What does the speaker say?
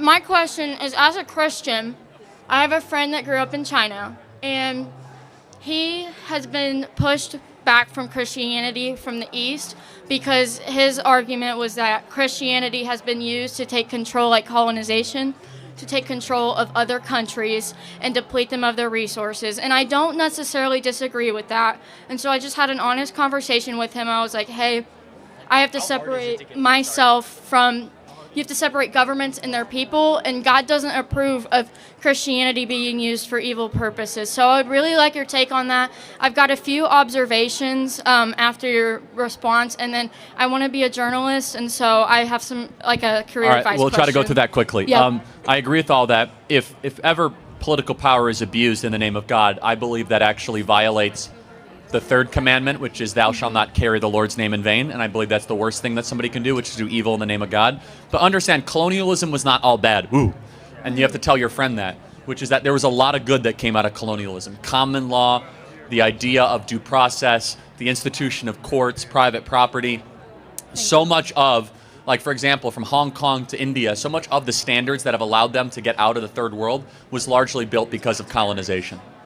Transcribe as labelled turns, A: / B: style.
A: my question is, as a Christian, I have a friend that grew up in China, and he has been pushed back from Christianity from the East because his argument was that Christianity has been used to take control, like colonization, to take control of other countries and deplete them of their resources. And I don't necessarily disagree with that. And so I just had an honest conversation with him. I was like, hey, I have to separate myself from, you have to separate governments and their people, and God doesn't approve of Christianity being used for evil purposes. So I would really like your take on that. I've got a few observations after your response, and then I want to be a journalist, and so I have some, like a career
B: All right,
A: advice
B: we'll try to go
A: question.
B: through that quickly.
A: Yeah.
B: I agree with all that. If ever political power is abused in the name of God, I believe that actually violates the third commandment, which is thou shalt not carry the Lord's name in vain. And I believe that's the worst thing that somebody can do, which is do evil in the name of God. But understand, colonialism was not all bad. Woo. And you have to tell your friend that, which is that there was a lot of good that came out of colonialism. Common law, the idea of due process, the institution of courts, private property. So much of, like for example, from Hong Kong to India, so much of the standards that have allowed them to get out of the third world was largely built because of colonization.